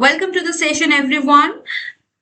Welcome to the session, everyone.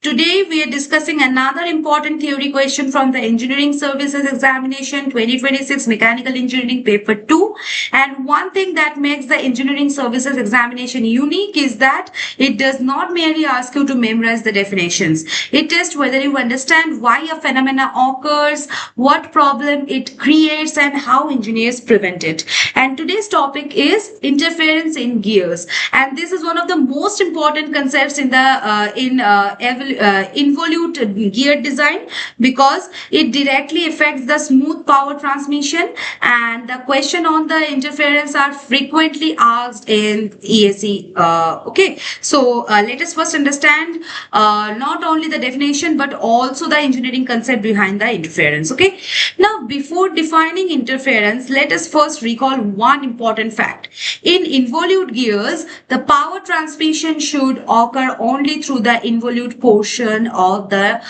Today, we are discussing another important theory question from the Engineering Services Examination 2026 Mechanical Engineering Paper 2. And one thing that makes the Engineering Services Examination unique is that it does not merely ask you to memorize the definitions. It tests whether you understand why a phenomena occurs, what problem it creates, and how engineers prevent it. And today's topic is interference in gears. And this is one of the most important concepts in the involute gear design because it directly affects the smooth power transmission, and the question on the interference are frequently asked in ESE. Let us first understand not only the definition but also the engineering concept behind the interference. Okay, now before defining interference, let us first recall one important fact. In involute gears, the power transmission should occur only through the involute portion of the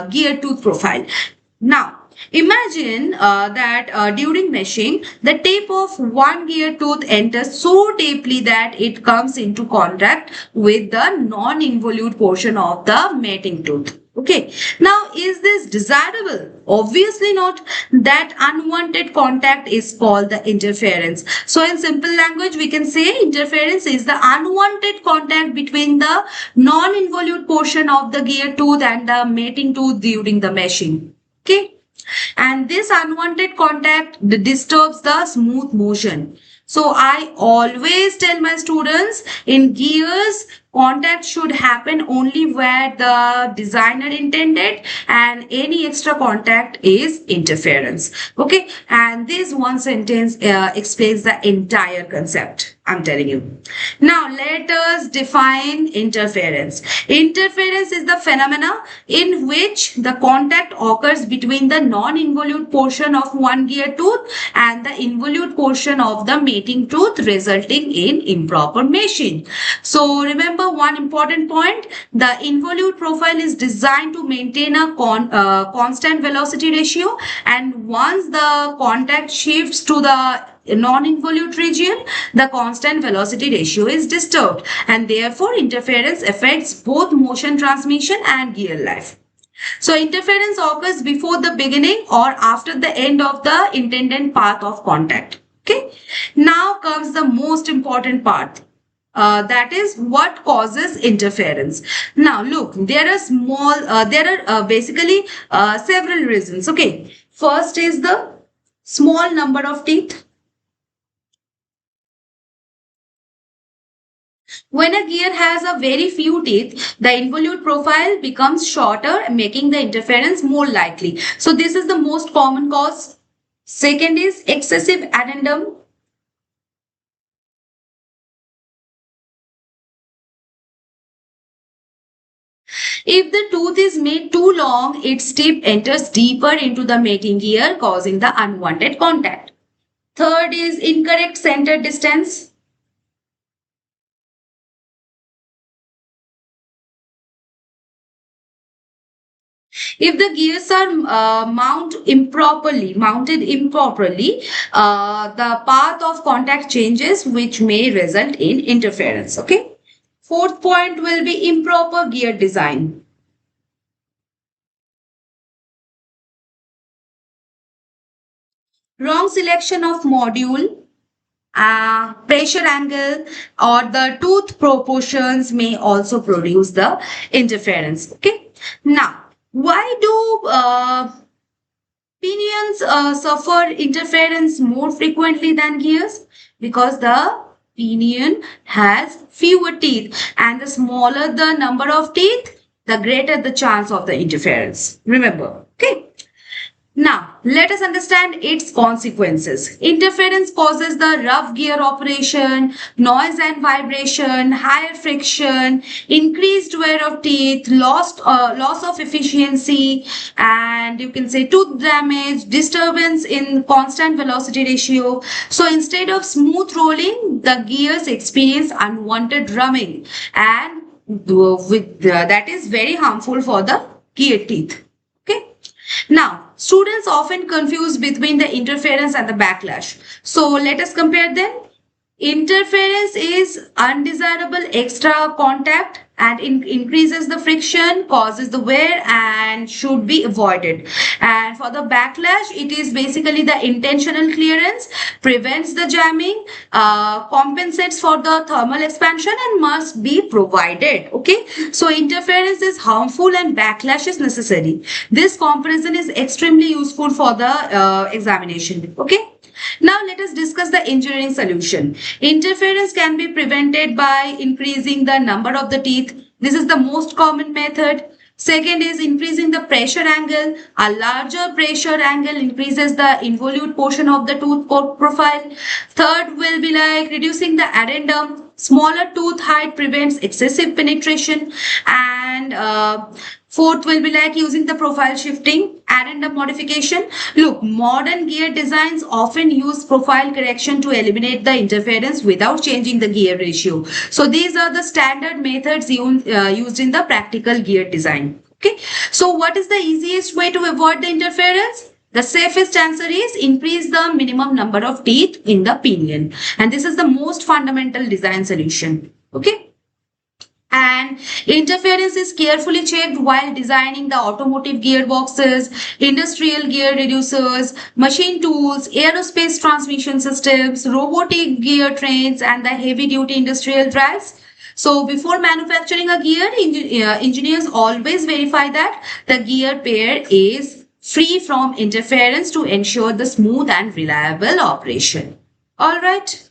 gear tooth profile. Now, imagine that during meshing, the tip of one gear tooth enters so deeply that it comes into contact with the non-involute portion of the mating tooth. Okay, now is this desirable? Obviously not. That unwanted contact is called the interference. So in simple language, we can say interference is the unwanted contact between the non-involute portion of the gear tooth and the mating tooth during the meshing. Okay, and this unwanted contact disturbs the smooth motion. So I always tell my students, in gears, contact should happen only where the designer intended, and any extra contact is interference. Okay, and this one sentence explains the entire concept, I'm telling you. Now let us define interference. Interference is the phenomena in which the contact occurs between the non-involute portion of one gear tooth and the involute portion of the mating tooth, resulting in improper meshing. So remember one important point: the involute profile is designed to maintain a constant velocity ratio, and once the contact shifts to the non-involute region, the constant velocity ratio is disturbed, and therefore interference affects both motion transmission and gear life. So interference occurs before the beginning or after the end of the intended path of contact. Okay, now comes the most important part. That is what causes interference. Now look, there are basically several reasons. Okay, first is the small number of teeth. When a gear has a very few teeth, the involute profile becomes shorter, making the interference more likely. So this is the most common cause. Second is excessive addendum. If the tooth is made too long, its tip enters deeper into the mating gear, causing the unwanted contact. Third is incorrect center distance. If the gears are mounted improperly, the path of contact changes, which may result in interference. Okay. Fourth point will be improper gear design. Wrong selection of module, pressure angle, or the tooth proportions may also produce the interference. Okay. Now, why do pinions suffer interference more frequently than gears? Because the pinion has fewer teeth, and the smaller the number of teeth, the greater the chance of the interference. Remember, okay? Now, let us understand its consequences. Interference causes the rough gear operation, noise and vibration, higher friction, increased wear of teeth, loss of efficiency, and you can say tooth damage, disturbance in constant velocity ratio. So instead of smooth rolling, the gears experience unwanted drumming, and that is very harmful for the gear teeth. Okay. Now, students often confuse between the interference and the backlash. So let us compare them. Interference is undesirable extra contact and increases the friction, causes the wear, and should be avoided. And for the backlash, it is basically the intentional clearance, prevents the jamming, compensates for the thermal expansion, and must be provided. Okay, so interference is harmful and backlash is necessary. This comparison is extremely useful for the examination. Okay. Now let us discuss the engineering solution. Interference can be prevented by increasing the number of the teeth. This is the most common method. Second is increasing the pressure angle. A larger pressure angle increases the involute portion of the tooth profile. Third will be like reducing the addendum. Smaller tooth height prevents excessive penetration. And fourth will be like using the profile shifting, addendum modification. Look, modern gear designs often use profile correction to eliminate the interference without changing the gear ratio. So these are the standard methods used in the practical gear design. Okay. So what is the easiest way to avoid the interference? The safest answer is increase the minimum number of teeth in the pinion. And this is the most fundamental design solution. Okay. And interference is carefully checked while designing the automotive gearboxes, industrial gear reducers, machine tools, aerospace transmission systems, robotic gear trains, and the heavy-duty industrial drives. So before manufacturing a gear, engineers always verify that the gear pair is free from interference to ensure the smooth and reliable operation. All right.